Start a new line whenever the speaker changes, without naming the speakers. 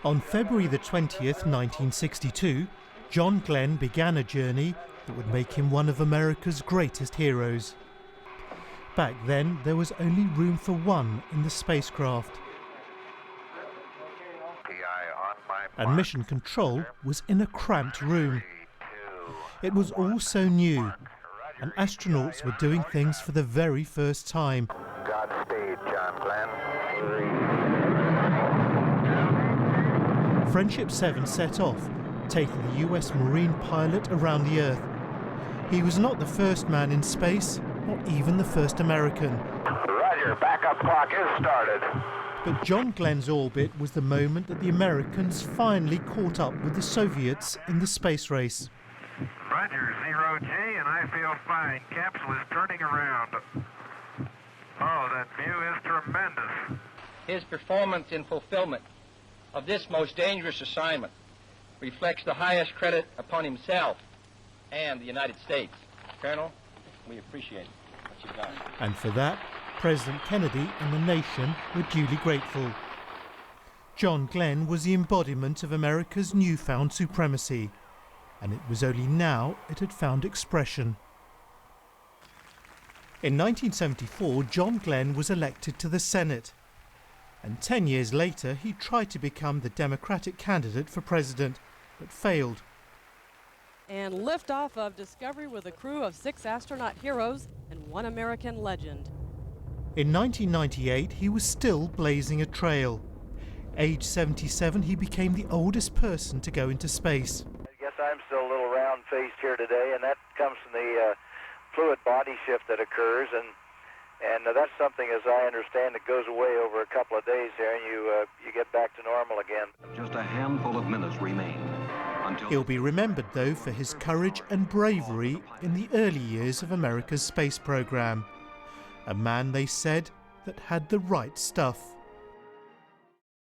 On February the 20th, 1962, John Glenn began a journey that would make him one of America's greatest heroes. Back then, there was only room for one in the spacecraft. And Mission Control was in a cramped room. It was all so new, and astronauts were doing things for the very first time.
Godspeed, John Glenn.
Friendship 7 set off, taking the US Marine pilot around the Earth. He was not the first man in space, not even the first American.
Roger, backup clock is started.
But John Glenn's orbit was the moment that the Americans finally caught up with the Soviets in the space race.
Roger, 0G, and I feel fine. Capsule is turning around. Oh, that view is tremendous.
His performance in fulfillment of this most dangerous assignment reflects the highest credit upon himself and the United States. Colonel, we appreciate what you've done.
And for that, President Kennedy and the nation were duly grateful. John Glenn was the embodiment of America's newfound supremacy, and it was only now it had found expression. In 1974, John Glenn was elected to the Senate, and 10 years later he tried to become the Democratic candidate for president, but failed.
And liftoff of Discovery with a crew of 6 astronaut heroes and 1 American legend.
In 1998, he was still blazing a trail. Age 77, he became the oldest person to go into space.
I guess I'm still a little round-faced here today, and that comes from the fluid body shift that occurs, and that's something, as I understand, that goes away over a couple of days there, and you get back to normal again.
Just a handful of minutes remain until...
He'll be remembered, though, for his courage and bravery in the early years of America's space program. A man, they said, that had the right stuff.